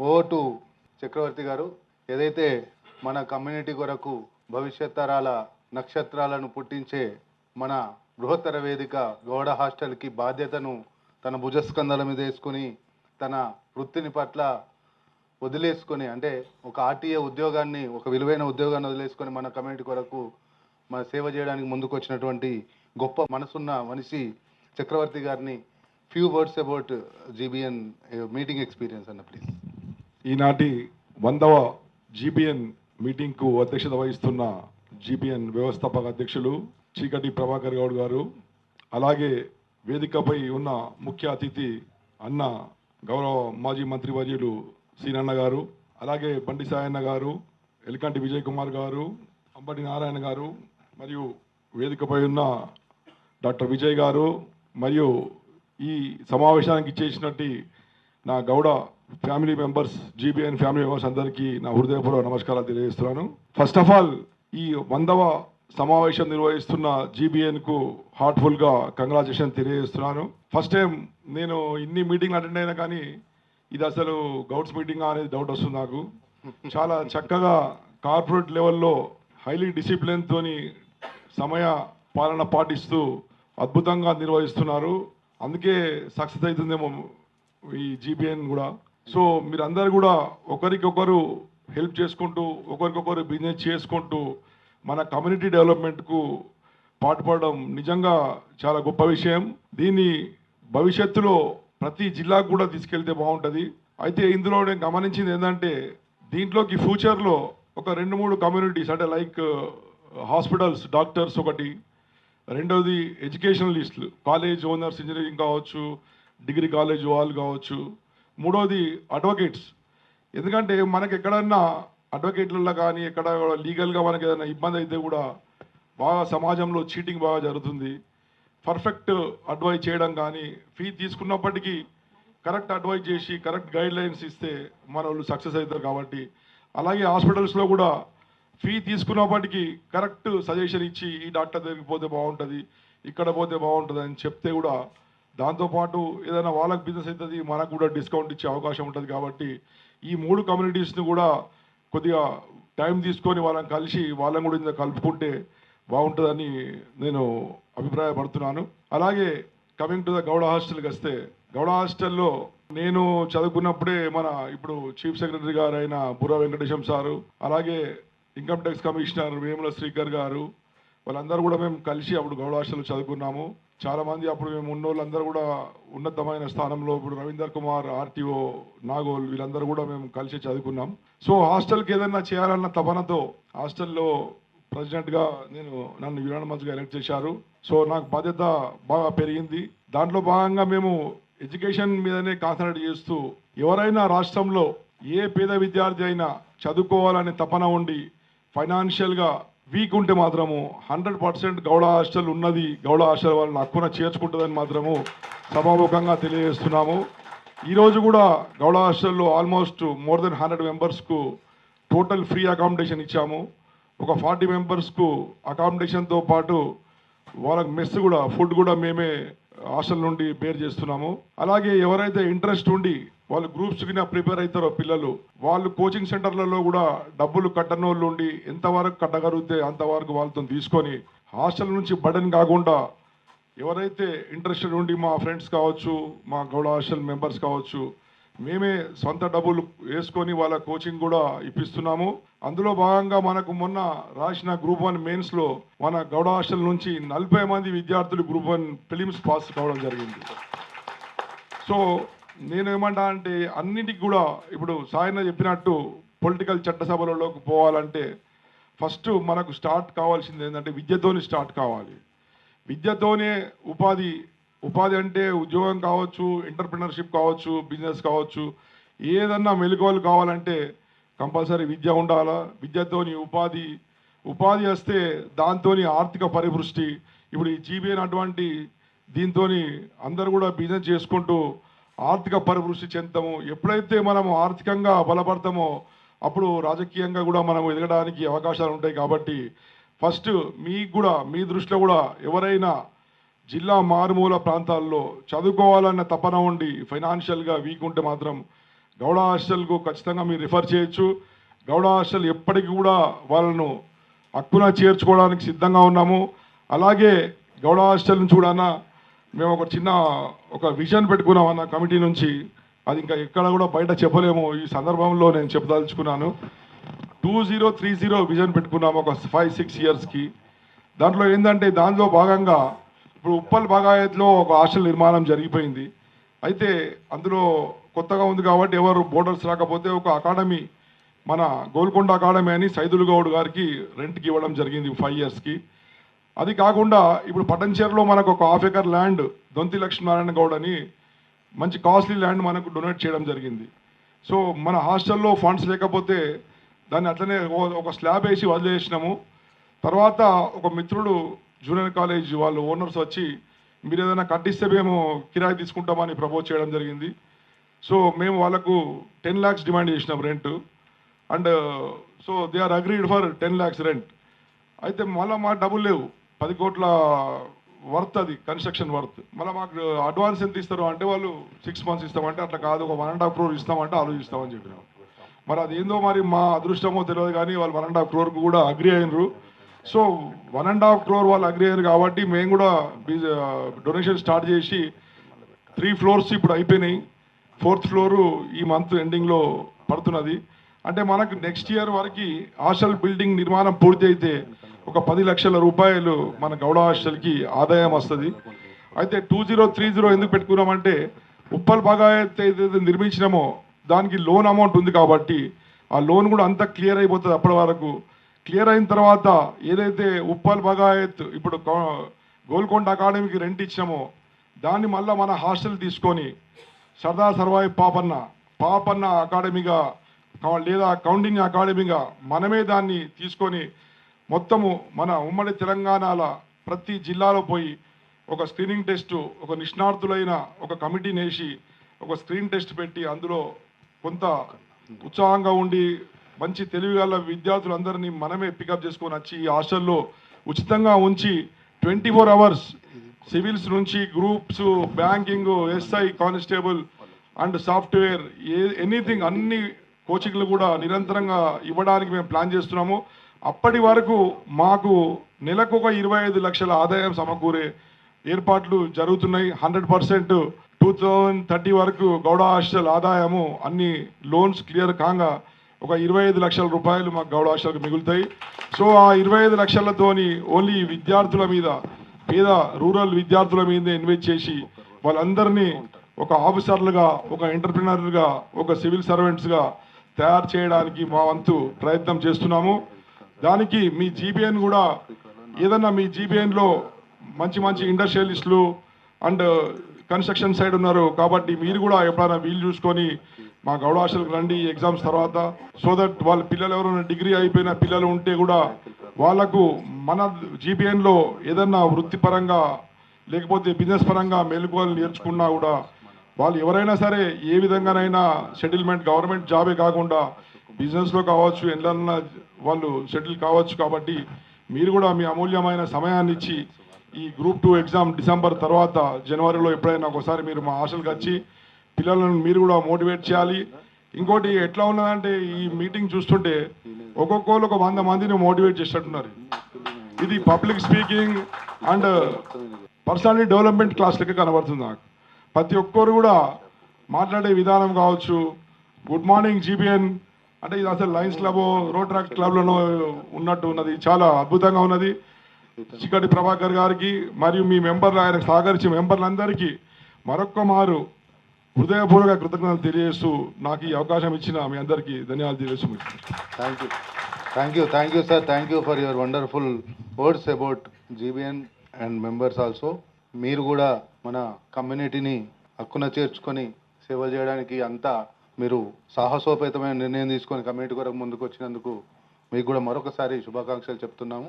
ఓ to చక్రవర్తి గారు, ఏదైతే మన కమ్యూనిటీ కొరకు భవిష్యత్ తరాల నక్షత్రాలను పుట్టించే మన బృహత్తర వేదిక గౌడ హాస్టల్కి బాధ్యతను తన భుజస్కంధాల మీద వేసుకుని తన వృత్తిని పట్ల వదిలేసుకొని, అంటే ఒక ఆర్టీఏ ఉద్యోగాన్ని, ఒక విలువైన ఉద్యోగాన్ని వదిలేసుకొని మన కమ్యూనిటీ కొరకు మన సేవ చేయడానికి ముందుకు వచ్చినటువంటి గొప్ప మనసున్న మనిషి చక్రవర్తి గారిని few words about GBN meeting experience అన్న ప్లీజ్. ఈనాటి 100వ జీబీఎన్ మీటింగ్కు అధ్యక్షత వహిస్తున్న జీబీఎన్ వ్యవస్థాపక అధ్యక్షులు చీకటి ప్రభాకర్ గౌడ్ గారు, అలాగే వేదికపై ఉన్న ముఖ్య అతిథి అన్న గౌరవ మాజీ మంత్రివర్యులు సీనన్న గారు, అలాగే బండి సాయన్న గారు, ఎలికంటి విజయ్ కుమార్ గారు, అంబటి నారాయణ గారు, మరియు వేదికపై ఉన్న డాక్టర్ విజయ్ గారు, మరియు ఈ సమావేశానికి చేసినట్టు నా Gowda family members, GBN family members అందరికీ నా హృదయపూర్వక నమస్కారాలు తెలియజేస్తున్నాను. ఫస్ట్ ఆఫ్ ఆల్ ఈ 100వ సమావేశం నిర్వహిస్తున్న జీబీఎన్కు హార్ట్ఫుల్గా కంగ్రాచులేషన్ తెలియజేస్తున్నాను. ఫస్ట్ టైం నేను ఇన్ని మీటింగ్లు అటెండ్ అయినా కానీ ఇది అసలు గౌడ్స్ మీటింగ్ అనేది డౌట్ వస్తుంది నాకు. చాలా చక్కగా కార్పొరేట్ లెవెల్లో హైలీ డిసిప్లిన్తోని సమయ పాలన పాటిస్తూ అద్భుతంగా నిర్వహిస్తున్నారు. అందుకే సక్సెస్ అవుతుందేమో ఈ జీబీఎన్ కూడా. సో మీరందరూ కూడా ఒకరికొకరు హెల్ప్ చేసుకుంటూ, ఒకరికొకరు బిజినెస్ చేసుకుంటూ మన కమ్యూనిటీ డెవలప్మెంట్కు పాటుపడడం నిజంగా చాలా గొప్ప విషయం. దీన్ని భవిష్యత్తులో ప్రతి జిల్లాకు కూడా తీసుకెళ్తే బాగుంటుంది. అయితే ఇందులో నేను గమనించింది ఏంటంటే, దీంట్లోకి ఫ్యూచర్లో ఒక 2-3 కమ్యూనిటీస్, అంటే లైక్ హాస్పిటల్స్, డాక్టర్స్ ఒకటి, రెండవది ఎడ్యుకేషనలిస్టులు, కాలేజ్ ఓనర్స్, ఇంజనీరింగ్ కావచ్చు, డిగ్రీ కాలేజ్ వాళ్ళు కావచ్చు, మూడవది అడ్వకేట్స్. ఎందుకంటే మనకి ఎక్కడన్నా అడ్వకేట్లలో కానీ ఎక్కడ లీగల్గా మనకి ఏదైనా ఇబ్బంది అయితే కూడా బాగా సమాజంలో చీటింగ్ బాగా జరుగుతుంది. పర్ఫెక్ట్ అడ్వైజ్ చేయడం కానీ, ఫీ తీసుకున్నప్పటికీ కరెక్ట్ అడ్వైజ్ చేసి కరెక్ట్ గైడ్ లైన్స్ ఇస్తే మన వాళ్ళు సక్సెస్ అవుతారు. కాబట్టి అలాగే హాస్పిటల్స్లో కూడా ఫీ తీసుకున్నప్పటికీ కరెక్ట్ సజెషన్ ఇచ్చి ఈ డాక్టర్ దగ్గరికి పోతే బాగుంటుంది, ఇక్కడ పోతే బాగుంటుంది అని చెప్తే కూడా దాంతోపాటు ఏదైనా వాళ్ళకి బిజినెస్ అవుతుంది, మనకు కూడా డిస్కౌంట్ ఇచ్చే అవకాశం ఉంటుంది. కాబట్టి ఈ 3 కమ్యూనిటీస్ని కూడా కొద్దిగా టైం తీసుకొని వాళ్ళని కలిసి వాళ్ళని కూడా ఇందులో కలుపుకుంటే బాగుంటుందని నేను అభిప్రాయపడుతున్నాను. అలాగే కమింగ్ టు ద గౌడ హాస్టల్కి వస్తే, గౌడ హాస్టల్లో నేను చదువుకున్నప్పుడే మన ఇప్పుడు చీఫ్ సెక్రటరీ గారు అయిన బుర్రా వెంకటేశం సారు, అలాగే income tax commissioner Vemula Srikar గారు, వాళ్ళందరూ కూడా మేము కలిసి అప్పుడు గౌడ హాస్టల్లో చదువుకున్నాము. చాలామంది అప్పుడు మేము ఉన్నోళ్ళందరూ కూడా ఉన్నతమైన స్థానంలో, ఇప్పుడు రవీందర్ కుమార్ ఆర్టీఓ నాగోల్, వీళ్ళందరూ కూడా మేము కలిసి చదువుకున్నాం. సో హాస్టల్కి ఏదైనా చేయాలన్న తపనతో హాస్టల్లో ప్రెసిడెంట్గా నన్ను యునానిమస్గా ఎలక్ట్ చేశారు. సో నాకు బాధ్యత బాగా పెరిగింది. దాంట్లో భాగంగా మేము ఎడ్యుకేషన్ మీదనే కాన్సన్ట్రేట్ చేస్తూ, ఎవరైనా రాష్ట్రంలో ఏ పేద విద్యార్థి అయినా చదువుకోవాలనే తపన ఉండి ఫైనాన్షియల్గా వీక్ ఉంటే మాత్రము 100% గౌడ హాస్టల్ ఉన్నది, గౌడ హాస్టల్ వాళ్ళని హక్కున చేర్చుకుంటుందని మాత్రము సభాముఖంగా తెలియజేస్తున్నాము. ఈరోజు కూడా గౌడ హాస్టల్లో ఆల్మోస్ట్ మోర్ దెన్ 100 మెంబర్స్కు టోటల్ ఫ్రీ అకామిడేషన్ ఇచ్చాము. ఒక 40 మెంబర్స్కు అకామిడేషన్తో పాటు వాళ్ళకి మెస్ కూడా, ఫుడ్ కూడా మేమే హాస్టల్ నుండి బేర్ చేస్తున్నాము. అలాగే ఎవరైతే ఇంట్రెస్ట్ ఉండి వాళ్ళు గ్రూప్స్ కింద ప్రిపేర్ అవుతారో పిల్లలు, వాళ్ళు కోచింగ్ సెంటర్లలో కూడా డబ్బులు కట్టనోళ్ళు ఉండి ఎంతవరకు కట్టగలిగితే అంతవరకు వాళ్ళతో తీసుకొని హాస్టల్ నుంచి బర్డెన్ కాకుండా, ఎవరైతే ఇంట్రెస్టెడ్ ఉండి మా ఫ్రెండ్స్ కావచ్చు, మా గౌడ హాస్టల్ మెంబర్స్ కావచ్చు, మేమే సొంత డబ్బులు వేసుకొని వాళ్ళ కోచింగ్ కూడా ఇప్పిస్తున్నాము. అందులో భాగంగా మనకు మొన్న రాసిన గ్రూప్ 1 మెయిన్స్లో మన గౌడ హాస్టల్ నుంచి 40 మంది విద్యార్థులు గ్రూప్ 1 ప్రిలిమ్స్ పాస్ కావడం జరిగింది. సో నేను ఏమంటా అంటే, అన్నింటికి కూడా ఇప్పుడు సాయన చెప్పినట్టు పొలిటికల్ చట్టసభలలోకి పోవాలంటే ఫస్ట్ మనకు స్టార్ట్ కావాల్సింది ఏంటంటే విద్యతోనే స్టార్ట్ కావాలి. విద్యతోనే ఉపాధి అంటే ఉద్యోగం కావచ్చు, ఎంటర్ప్రినర్షిప్ కావచ్చు, బిజినెస్ కావచ్చు, ఏదన్నా మెలకువలు కావాలంటే కంపల్సరీ విద్య ఉండాలా. విద్యతోని ఉపాధి వస్తే దాంతో ఆర్థిక పరిపుష్టి. ఇప్పుడు ఈ జీబీఎన్ అటువంటి దీంతో అందరూ కూడా బిజినెస్ చేసుకుంటూ ఆర్థిక పరిపుష్టి చెందుతాము. ఎప్పుడైతే మనము ఆర్థికంగా బలపడతామో అప్పుడు రాజకీయంగా కూడా మనం ఎదగడానికి అవకాశాలు ఉంటాయి. కాబట్టి ఫస్ట్ మీకు కూడా, మీ దృష్టిలో కూడా ఎవరైనా జిల్లా మారుమూల ప్రాంతాల్లో చదువుకోవాలన్న తపన ఉండి ఫైనాన్షియల్గా వీక్ ఉంటే మాత్రం గౌడ హాస్టల్కు ఖచ్చితంగా మీరు రిఫర్ చేయొచ్చు. గౌడ హాస్టల్ ఎప్పటికీ కూడా వాళ్ళను హక్కున చేర్చుకోవడానికి సిద్ధంగా ఉన్నాము. అలాగే గౌడ హాస్టల్ నుంచి కూడా మేము ఒక విజన్ పెట్టుకున్నాం అన్న కమిటీ నుంచి. అది ఇంకా ఎక్కడ కూడా బయట చెప్పలేము. ఈ సందర్భంలో నేను చెప్పదలుచుకున్నాను. 2030 విజన్ పెట్టుకున్నాము ఒక 5-6 ఇయర్స్కి. దాంట్లో ఏంటంటే దానిలో భాగంగా ఇప్పుడు ఉప్పల్ బాగాయత్లో ఒక హాస్టల్ నిర్మాణం జరిగిపోయింది. అయితే అందులో కొత్తగా ఉంది కాబట్టి ఎవరు బోర్డర్స్ రాకపోతే ఒక అకాడమీ, మన గోల్కొండ అకాడమీ అని సైదులు గౌడ్ గారికి రెంట్కి ఇవ్వడం జరిగింది 5 ఇయర్స్కి. అది కాకుండా ఇప్పుడు పటంచేరులో మనకు ఒక హాఫ్ ఎకర్ ల్యాండ్ దొంతి లక్ష్మీనారాయణ గౌడ్ అని మంచి కాస్ట్లీ ల్యాండ్ మనకు డొనేట్ చేయడం జరిగింది. సో మన హాస్టల్లో ఫండ్స్ లేకపోతే దాన్ని అట్లనే ఒక స్లాబ్ వేసి వదిలేసినాము. తర్వాత ఒక మిత్రుడు జూనియర్ కాలేజ్ వాళ్ళు ఓనర్స్ వచ్చి మీరు ఏదైనా కట్టిస్తే మేము కిరాయి తీసుకుంటామని ప్రపోజ్ చేయడం జరిగింది. సో మేము వాళ్ళకు 10 lakhs డిమాండ్ చేసినాం rent. And so they are agreed for 10 lakhs rent. అయితే మళ్ళీ మాకు డబ్బులు లేవు, 10 కోట్ల వర్త్, అది కన్స్ట్రక్షన్ వర్త్. మళ్ళీ మాకు అడ్వాన్స్ ఎంత ఇస్తారు అంటే వాళ్ళు 6 months ఇస్తామంటే అట్లా కాదు, ఒక 1.5 crore ఇస్తామంటే ఆలోచిస్తామని చెప్పినాం. మరి అది ఏందో మరి మా అదృష్టమో తెలియదు కానీ వాళ్ళు 1.5 crore కూడా అగ్రి అయినరు. సో 1.5 crore వాళ్ళు అగ్రి అయ్యారు కాబట్టి మేము కూడా డొనేషన్ స్టార్ట్ చేసి 3 floors ఇప్పుడు అయిపోయినాయి. 4th floor ఈ మంత్ ఎండింగ్లో పడుతున్నది. అంటే మనకు నెక్స్ట్ ఇయర్ వరకు హాస్టల్ బిల్డింగ్ నిర్మాణం పూర్తి అయితే ఒక 10 లక్షల రూపాయలు మన గౌడ హాస్టల్కి ఆదాయం వస్తుంది. అయితే 2030 ఎందుకు పెట్టుకున్నామంటే ఉప్పల్ బాగాయత్ ఏదైతే నిర్మించినామో దానికి లోన్ అమౌంట్ ఉంది కాబట్టి ఆ లోన్ కూడా అంతా క్లియర్ అయిపోతుంది. అప్పటి వరకు క్లియర్ అయిన తర్వాత ఏదైతే ఉప్పల్ బాగాయత్ ఇప్పుడు గోల్కొండ అకాడమీకి రెంట్ ఇచ్చినామో దాన్ని మళ్ళీ మన హాస్టల్ తీసుకొని సర్దార్ సర్వాయి పాపన్న అకాడమీగా లేదా కౌండిన్య అకాడమీగా మనమే దాన్ని తీసుకొని మొత్తము మన ఉమ్మడి తెలంగాణల ప్రతి జిల్లాలో పోయి ఒక స్క్రీనింగ్ టెస్ట్, ఒక నిష్ణార్థులైన ఒక కమిటీని వేసి ఒక స్క్రీన్ టెస్ట్ పెట్టి అందులో కొంత ఉత్సాహంగా ఉండి మంచి తెలివిగల విద్యార్థులందరినీ మనమే పికప్ చేసుకొని వచ్చి ఈ హాస్టల్లో ఉచితంగా ఉంచి 24 hours సివిల్స్ నుంచి groups, banking, SI, constable and software anything అన్ని కోచింగ్లు కూడా నిరంతరంగా ఇవ్వడానికి మేము ప్లాన్ చేస్తున్నాము. అప్పటి వరకు మాకు నెలకు ఒక 25 లక్షల ఆదాయం సమకూరే ఏర్పాట్లు జరుగుతున్నాయి. 100% 2030 వరకు గౌడ హాస్టల్ ఆదాయము అన్ని లోన్స్ క్లియర్ కాగా ఒక 25 లక్షల రూపాయలు మాకు గౌడ హాస్టల్కి మిగులుతాయి. సో ఆ 25 లక్షలతోని ఓన్లీ విద్యార్థుల మీద, పేద రూరల్ విద్యార్థుల మీద ఇన్వెస్ట్ చేసి వాళ్ళందరినీ ఒక ఆఫీసర్లుగా, ఒక ఎంటర్ప్రినర్లుగా, ఒక సివిల్ సర్వెంట్స్గా తయారు చేయడానికి మా వంతు ప్రయత్నం చేస్తున్నాము. దానికి మీ జీబీఎన్ కూడా ఏదన్నా మీ జీబీఎన్లో మంచి ఇండస్ట్రియలిస్టులు అండ్ కన్స్ట్రక్షన్ సైడ్ ఉన్నారు కాబట్టి మీరు కూడా ఎప్పుడైనా వీలు చూసుకొని మా గౌడ హాస్టల్కి రండి ఎగ్జామ్స్ తర్వాత. సో దట్ వాళ్ళ పిల్లలు ఎవరైనా డిగ్రీ అయిపోయిన పిల్లలు ఉంటే కూడా వాళ్ళకు మన జీబీఎన్లో ఏదన్నా వృత్తిపరంగా లేకపోతే బిజినెస్ పరంగా మెలకువలు నేర్చుకున్నా కూడా వాళ్ళు ఎవరైనా సరే ఏ విధంగానైనా సెటిల్మెంట్ గవర్నమెంట్ జాబే కాకుండా బిజినెస్లో కావచ్చు, ఎట్లన్నా వాళ్ళు సెటిల్ కావచ్చు. కాబట్టి మీరు కూడా మీ అమూల్యమైన సమయాన్ని ఇచ్చి ఈ గ్రూప్ 2 ఎగ్జామ్ డిసెంబర్ తర్వాత జనవరిలో ఎప్పుడైనా ఒకసారి మీరు మా హాస్టల్కి వచ్చి పిల్లలను మీరు కూడా మోటివేట్ చేయాలి. ఇంకోటి ఎట్లా ఉన్నదంటే ఈ మీటింగ్ చూస్తుంటే ఒక్కొక్కరు ఒక 100 మందిని మోటివేట్ చేసేటట్టున్నారు. ఇది public speaking and personality development class లెక్క కనబడుతుంది నాకు. ప్రతి ఒక్కరు కూడా మాట్లాడే విధానం కావచ్చు, గుడ్ మార్నింగ్ జీబీఎన్ అంటే ఇది అసలు లయన్స్ క్లబ్, రోటరాక్ట్ క్లబ్లోనో ఉన్నట్టు ఉన్నది. చాలా అద్భుతంగా ఉన్నది. చిక్కటి ప్రభాకర్ గారికి మరియు మీ మెంబర్లు, ఆయనకు సహకరించిన మెంబర్లందరికీ మరొక్క మారు హృదయపూర్వక కృతజ్ఞతలు తెలియజేస్తూ నాకు ఈ అవకాశం ఇచ్చిన మీ అందరికీ ధన్యవాదాలు తెలియజేస్తున్నాను. Thank you sir. Thank you for your wonderful words about GBN and members also. మీరు కూడా మన కమ్యూనిటీని హక్కున చేర్చుకొని సేవ చేయడానికి అంతా మీరు సాహసోపేతమైన నిర్ణయం తీసుకొని కమ్యూనిటీ కొరకు ముందుకు వచ్చినందుకు మీకు కూడా మరొకసారి శుభాకాంక్షలు చెప్తున్నాము.